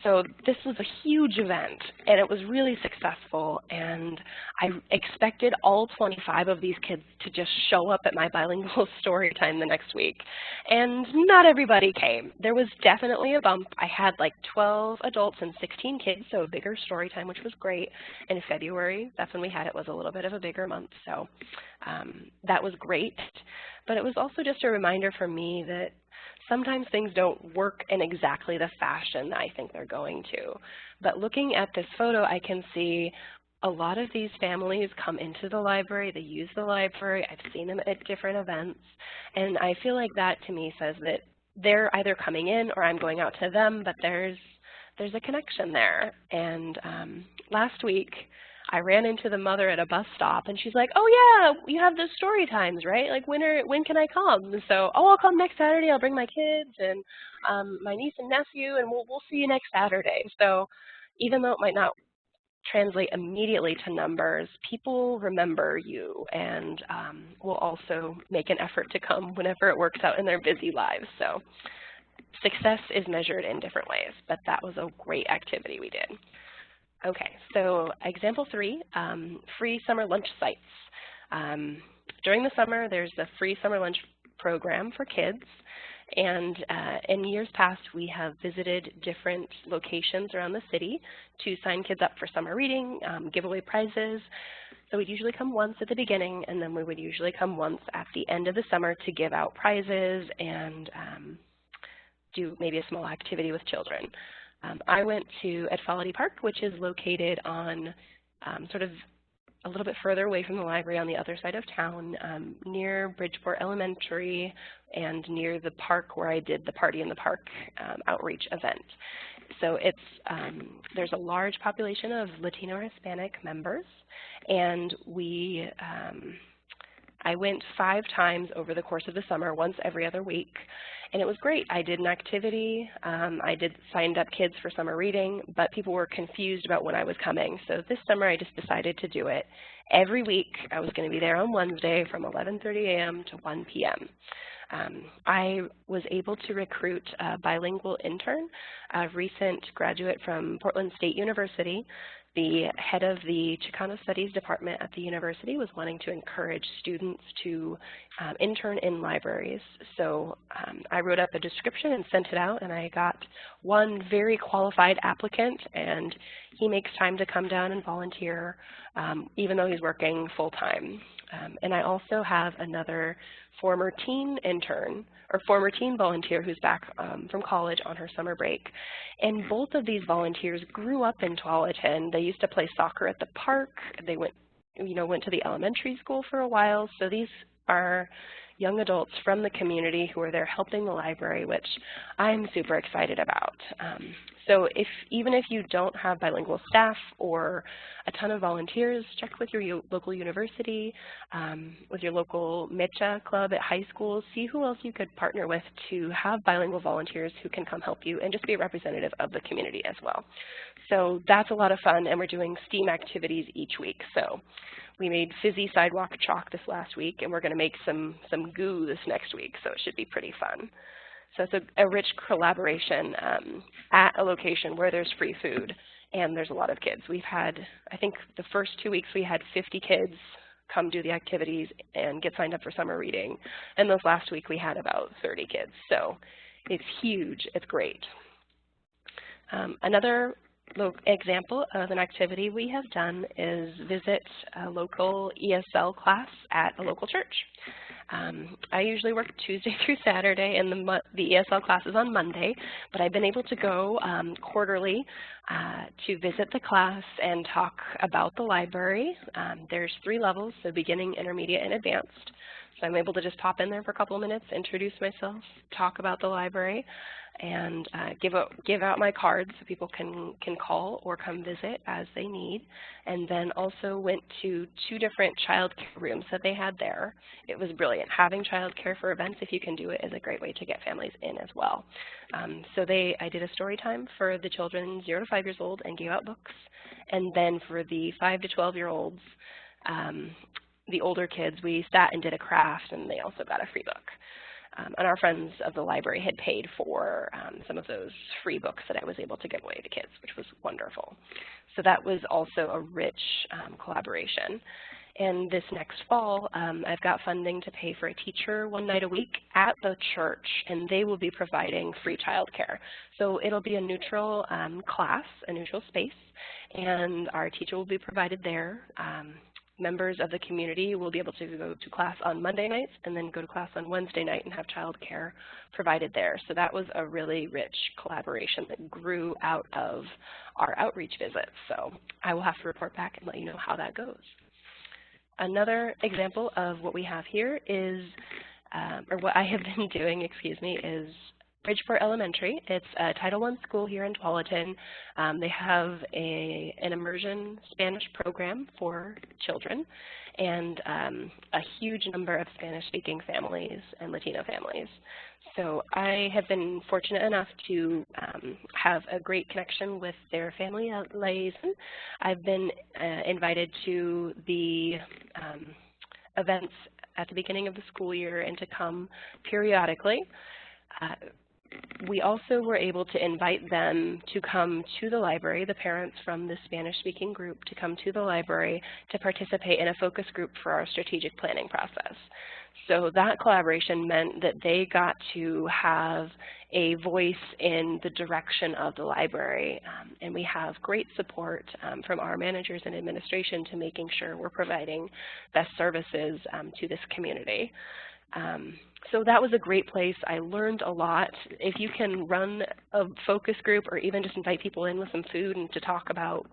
So this was a huge event, and it was really successful, and I expected all 25 of these kids to just show up at my bilingual story time the next week, and not everybody came. There was definitely a bump. I had like 12 adults and 16 kids, so a bigger story time, which was great. In February, that's when we had it, was a little bit of a bigger month, so that was great. But it was also just a reminder for me that sometimes things don't work in exactly the fashion that I think they're going to. But looking at this photo, I can see a lot of these families come into the library, they use the library, I've seen them at different events, and I feel like that to me says that they're either coming in or I'm going out to them, but there's a connection there. And last week, I ran into the mother at a bus stop, and she's like, "Oh yeah, you have the story times, right? Like when can I come?" So, "Oh, I'll come next Saturday. I'll bring my kids and my niece and nephew, and we'll see you next Saturday." So, even though it might not translate immediately to numbers, people remember you and will also make an effort to come whenever it works out in their busy lives. So, success is measured in different ways, but that was a great activity we did. Okay, so example 3, free summer lunch sites. During the summer, there's a free summer lunch program for kids, and in years past, we have visited different locations around the city to sign kids up for summer reading, give away prizes. So we'd usually come once at the beginning, and then we would usually come once at the end of the summer to give out prizes and do maybe a small activity with children. I went to Atfalati Park, which is located on sort of a little bit further away from the library on the other side of town, near Bridgeport Elementary and near the park where I did the Party in the Park outreach event. So it's there's a large population of Latino or Hispanic members, and I went 5 times over the course of the summer, once every other week, and it was great. I did an activity, signed up kids for summer reading, but people were confused about when I was coming. So this summer I just decided to do it every week. I was going to be there on Wednesday from 11:30 a.m. to 1 p.m. I was able to recruit a bilingual intern, a recent graduate from Portland State University. The head of the Chicano Studies department at the university was wanting to encourage students to intern in libraries. So I wrote up a description and sent it out, and I got one very qualified applicant, and he makes time to come down and volunteer even though he's working full-time. And I also have another former teen intern, or former teen volunteer who's back from college on her summer break. And both of these volunteers grew up in Tualatin. They used to play soccer at the park. They went to the elementary school for a while. So these are young adults from the community who are there helping the library, which I'm super excited about. So even if you don't have bilingual staff or a ton of volunteers, check with your local university, with your local Mecha club at high schools, see who else you could partner with to have bilingual volunteers who can come help you and just be a representative of the community as well. So that's a lot of fun, and we're doing STEAM activities each week. So we made fizzy sidewalk chalk this last week, and we're going to make some goo this next week, so it should be pretty fun. So it's a rich collaboration at a location where there's free food and there's a lot of kids. We've had, I think the first 2 weeks we had 50 kids come do the activities and get signed up for summer reading. And this last week we had about 30 kids. So it's huge, it's great. Another example of an activity we have done is visit a local ESL class at a local church. I usually work Tuesday through Saturday, and the ESL class is on Monday, but I've been able to go quarterly to visit the class and talk about the library. There's 3 levels, so beginning, intermediate, and advanced. So I'm able to just pop in there for a couple of minutes, introduce myself, talk about the library, and give out my cards so people can call or come visit as they need. And then also went to 2 different child care rooms that they had there. It was brilliant. Having child care for events, if you can do it, is a great way to get families in as well. So I did a story time for the children 0 to 5 years old and gave out books. And then for the 5 to 12-year-olds, the older kids, we sat and did a craft, and they also got a free book. And our friends of the library had paid for some of those free books that I was able to give away to kids, which was wonderful. So that was also a rich collaboration. And this next fall, I've got funding to pay for a teacher 1 night a week at the church, and they will be providing free childcare. So it'll be a neutral class, a neutral space, and our teacher will be provided there. Members of the community will be able to go to class on Monday nights and then go to class on Wednesday night and have childcare provided there. So that was a really rich collaboration that grew out of our outreach visits. So I will have to report back and let you know how that goes. Another example of what we have here is, or what I have been doing, is Bridgeport Elementary. It's a Title I school here in Tualatin. They have an immersion Spanish program for children and a huge number of Spanish-speaking families and Latino families. So I have been fortunate enough to have a great connection with their family liaison. I've been invited to the events at the beginning of the school year and to come periodically. We also were able to invite them to come to the library, the parents from the Spanish-speaking group, to come to the library to participate in a focus group for our strategic planning process. So that collaboration meant that they got to have a voice in the direction of the library, and we have great support from our managers and administration to making sure we're providing best services to this community. So that was a great place. I learned a lot. If you can run a focus group or even just invite people in with some food and to talk about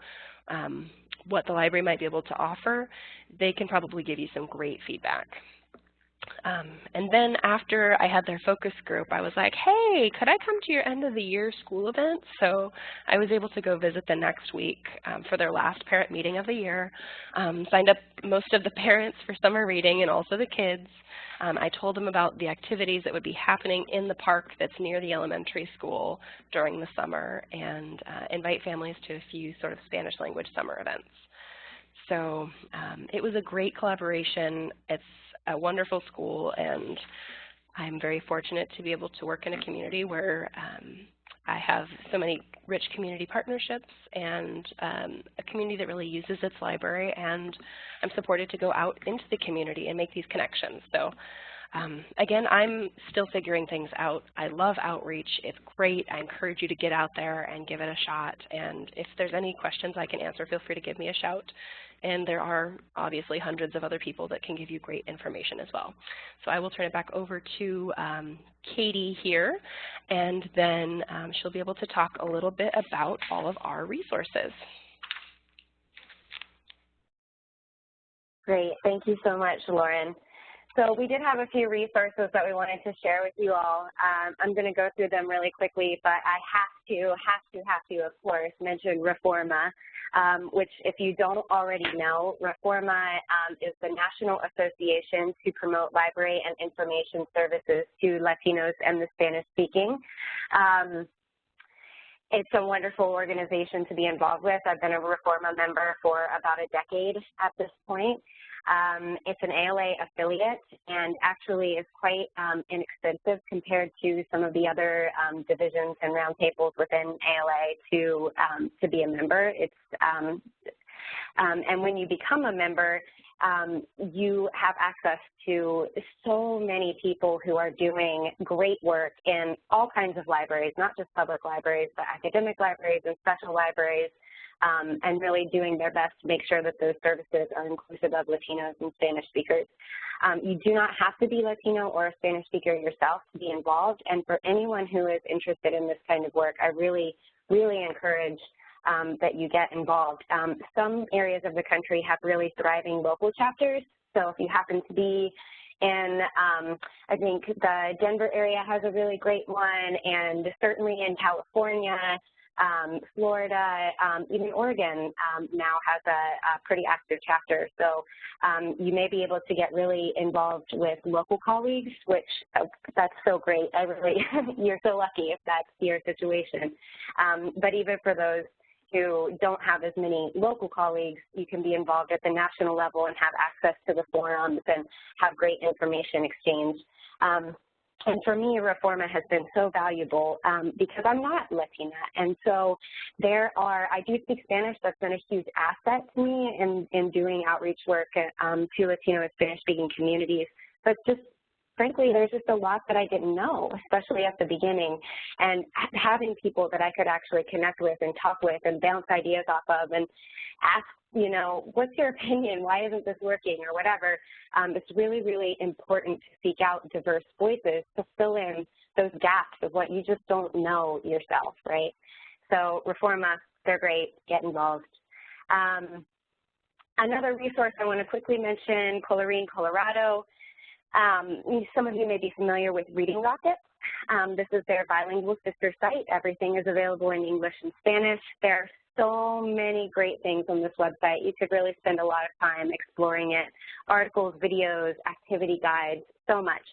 what the library might be able to offer, they can probably give you some great feedback. And then after I had their focus group, I was like, hey, could I come to your end of the year school event? So I was able to go visit the next week for their last parent meeting of the year, signed up most of the parents for summer reading and also the kids. I told them about the activities that would be happening in the park that's near the elementary school during the summer, and invite families to a few sort of Spanish language summer events. So it was a great collaboration. It's a wonderful school, and I'm very fortunate to be able to work in a community where I have so many rich community partnerships and a community that really uses its library, and I'm supported to go out into the community and make these connections. So again, I'm still figuring things out. I love outreach. It's great. I encourage you to get out there and give it a shot. And if there's any questions I can answer, feel free to give me a shout. And there are obviously hundreds of other people that can give you great information as well. So I will turn it back over to Katie here, and then she'll be able to talk a little bit about all of our resources. Great. Thank you so much, Lauren. So we did have a few resources that we wanted to share with you all. I'm going to go through them really quickly, but I have to, of course, mention Reforma, which, if you don't already know, Reforma is the National Association to Promote Library and Information Services to Latinos and the Spanish-speaking. It's a wonderful organization to be involved with. I've been a Reforma member for about a decade at this point. It's an ALA affiliate and actually is quite inexpensive compared to some of the other divisions and roundtables within ALA to be a member. It's and when you become a member, you have access to so many people who are doing great work in all kinds of libraries, not just public libraries, but academic libraries and special libraries, and really doing their best to make sure that those services are inclusive of Latinos and Spanish speakers. You do not have to be Latino or a Spanish speaker yourself to be involved, and for anyone who is interested in this kind of work, I really, really encourage that you get involved. Some areas of the country have really thriving local chapters, so if you happen to be in, I think the Denver area has a really great one, and certainly in California, Florida, even Oregon now has a pretty active chapter. So you may be able to get really involved with local colleagues, which that's so great. I really, you're so lucky if that's your situation. But even for those who don't have as many local colleagues, you can be involved at the national level and have access to the forums and have great information exchange. And for me, Reforma has been so valuable because I'm not Latina. And so I do speak Spanish. That's been a huge asset to me in doing outreach work to Latino and Spanish-speaking communities. But just frankly, there's just a lot that I didn't know, especially at the beginning. And having people that I could actually connect with and talk with and bounce ideas off of and ask, you know, what's your opinion? Why isn't this working or whatever? It's really, really important to seek out diverse voices to fill in those gaps of what you just don't know yourself, right? So Reforma, they're great. Get involved. Another resource I want to quickly mention, Colorine, Colorado. Some of you may be familiar with Reading Rocket. This is their bilingual sister site. Everything is available in English and Spanish. There are so many great things on this website. You could really spend a lot of time exploring it. Articles, videos, activity guides, so much.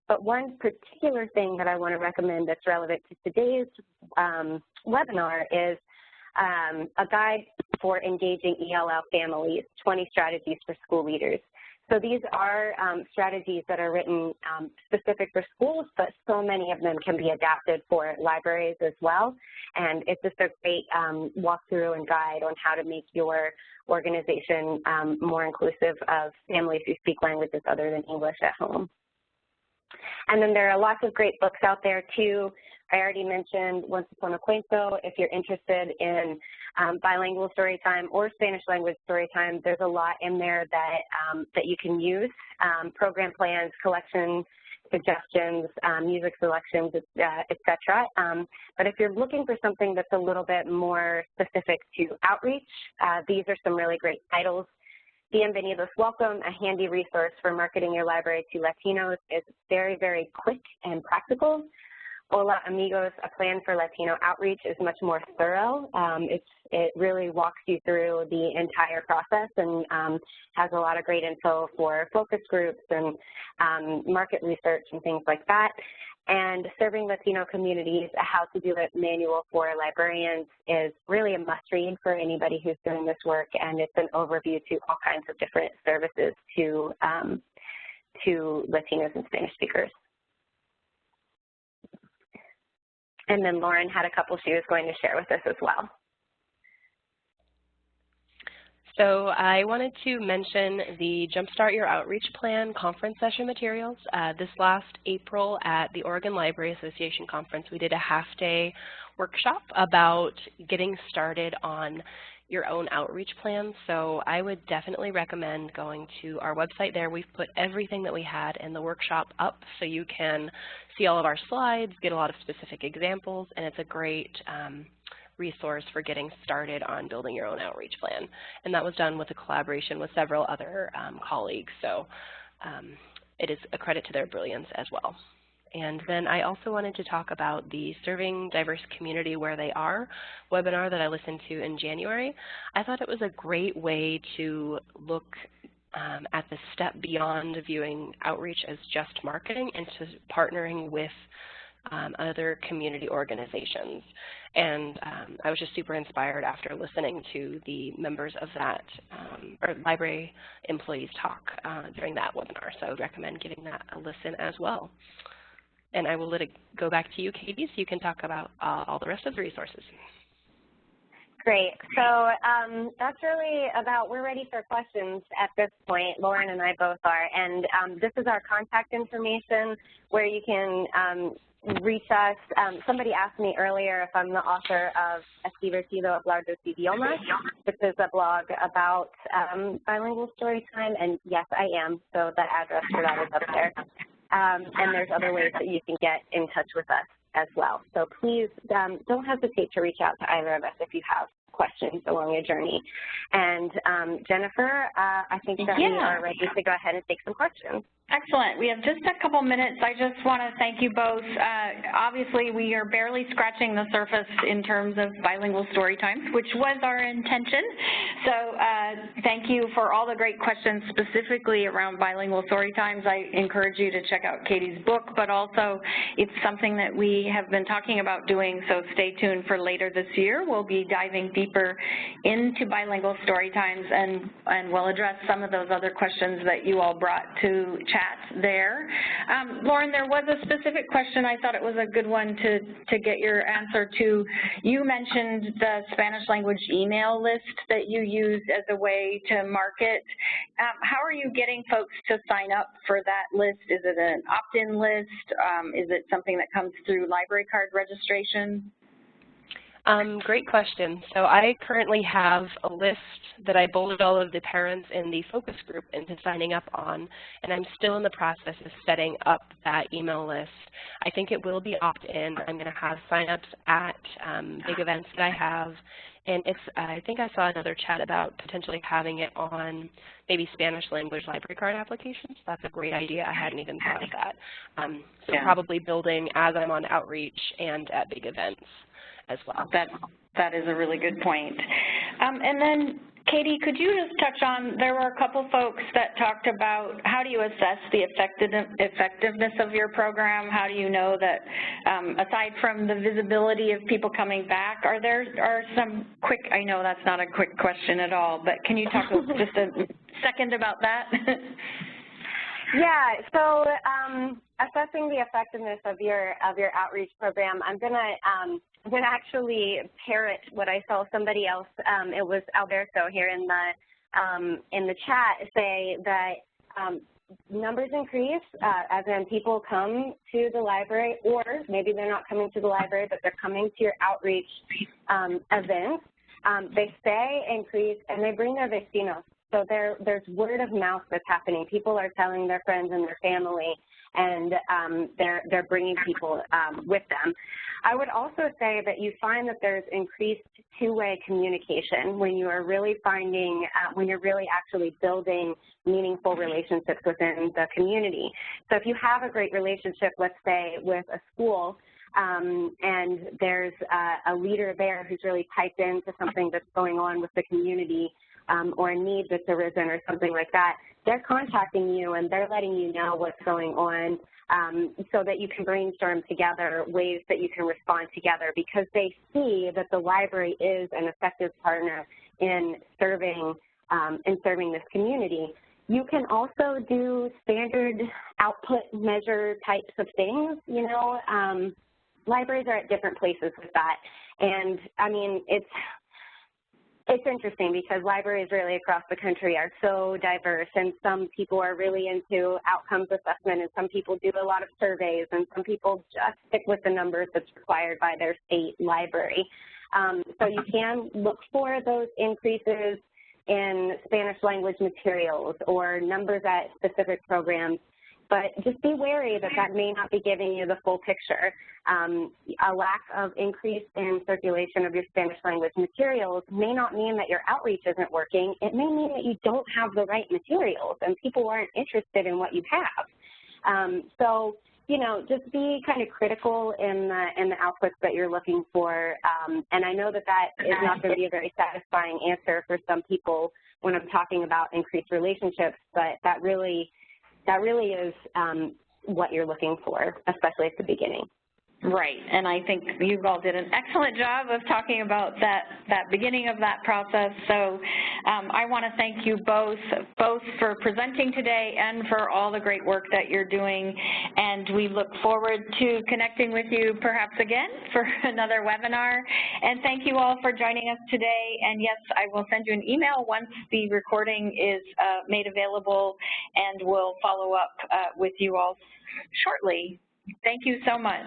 But one particular thing that I want to recommend that's relevant to today's webinar is a guide for engaging ELL families, 20 strategies for school leaders. So these are strategies that are written specific for schools, but so many of them can be adapted for libraries as well. And it's just a great walkthrough and guide on how to make your organization more inclusive of families who speak languages other than English at home. And then there are lots of great books out there too. I already mentioned Once Upon a Cuento. If you're interested in bilingual story time or Spanish language story time, there's a lot in there that you can use. Program plans, collection suggestions, music selections, etc. But if you're looking for something that's a little bit more specific to outreach, these are some really great titles. Bienvenidos Welcome, a handy resource for marketing your library to Latinos, is very, very quick and practical. Hola Amigos, a plan for Latino outreach, is much more thorough. It really walks you through the entire process and has a lot of great info for focus groups and market research and things like that. And Serving Latino Communities, a How to Do It manual for librarians, is really a must-read for anybody who's doing this work, and it's an overview to all kinds of different services to Latinos and Spanish speakers. And then Lauren had a couple she was going to share with us as well. So I wanted to mention the Jumpstart Your Outreach Plan conference session materials. This last April at the Oregon Library Association conference, we did a half-day workshop about getting started on your own outreach plan. So I would definitely recommend going to our website there. We've put everything that we had in the workshop up so you can see all of our slides, get a lot of specific examples, and it's a great resource for getting started on building your own outreach plan. And that was done with a collaboration with several other colleagues, so it is a credit to their brilliance as well. And then I also wanted to talk about the Serving Diverse Community Where They Are webinar that I listened to in January. I thought it was a great way to look at the step beyond viewing outreach as just marketing and to partnering with other community organizations. And I was just super inspired after listening to the members of that, or library employees talk during that webinar. So I would recommend giving that a listen as well. And I will let it go back to you, Katie, so you can talk about all the rest of the resources. Great. So that's really about, we're ready for questions at this point. Lauren and I both are. And this is our contact information where you can reach us. Somebody asked me earlier if I'm the author of Divertido Hablar dos Idiomas, which is a blog about bilingual story time, and yes, I am. So the address for that is up there. And there's other ways that you can get in touch with us as well. So please don't hesitate to reach out to either of us if you have questions along your journey. And Jennifer, I think that we are ready to go ahead and take some questions. Excellent. We have just a couple minutes. I just want to thank you both. Obviously, we are barely scratching the surface in terms of bilingual story times, which was our intention. So thank you for all the great questions specifically around bilingual story times. I encourage you to check out Katie's book, but also it's something that we have been talking about doing, so stay tuned for later this year. We'll be diving deeper into bilingual story times, and we'll address some of those other questions that you all brought to chat there. Lauren, there was a specific question. I thought it was a good one to get your answer to. You mentioned the Spanish language email list that you use as a way to market. How are you getting folks to sign up for that list? Is it an opt-in list? Is it something that comes through library card registration? Great question. So I currently have a list that I bulleted all of the parents in the focus group into signing up on, and I'm still in the process of setting up that email list. I think it will be opt-in. I'm going to have sign-ups at big events that I have, and I think I saw another chat about potentially having it on maybe Spanish language library card applications. That's a great idea. I hadn't even thought of that. So probably building as I'm on outreach and at big events as well. That is a really good point. And then, Katie, could you just touch on, there were a couple folks that talked about how do you assess the effectiveness of your program? How do you know that, aside from the visibility of people coming back, are some quick, I know that's not a quick question at all, but can you talk just a second about that? Yeah, so assessing the effectiveness of your outreach program, I'm gonna actually parrot what I saw somebody else. It was Alberto here in the chat say that numbers increase as in people come to the library, or maybe they're not coming to the library, but they're coming to your outreach events. They stay, increase, and they bring their vecinos. So there's word of mouth that's happening. People are telling their friends and their family, and they're bringing people with them. I would also say that you find that there's increased two-way communication when you are really finding, when you're really actually building meaningful relationships within the community. So if you have a great relationship, let's say, with a school, and there's a leader there who's really piped into something that's going on with the community, or a need that's arisen or something like that, they're contacting you and they're letting you know what's going on, so that you can brainstorm together ways that you can respond together, because they see that the library is an effective partner in serving this community. You can also do standard output measure types of things, you know, libraries are at different places with that. And I mean, it's interesting because libraries really across the country are so diverse, and some people are really into outcomes assessment, and some people do a lot of surveys, and some people just stick with the numbers that's required by their state library. So you can look for those increases in Spanish language materials or numbers at specific programs, but just be wary that that may not be giving you the full picture. A lack of increase in circulation of your Spanish language materials may not mean that your outreach isn't working. It may mean that you don't have the right materials and people aren't interested in what you have. So, you know, just be kind of critical in the outputs that you're looking for. And I know that that is not going to be a very satisfying answer for some people when I'm talking about increased relationships, but that really is what you're looking for, especially at the beginning. Right, and I think you all did an excellent job of talking about that beginning of that process. So I want to thank you both for presenting today and for all the great work that you're doing. And we look forward to connecting with you perhaps again for another webinar. And thank you all for joining us today. And yes, I will send you an email once the recording is made available, and we'll follow up with you all shortly. Thank you so much.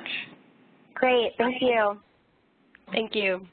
Great, thank you. Thank you.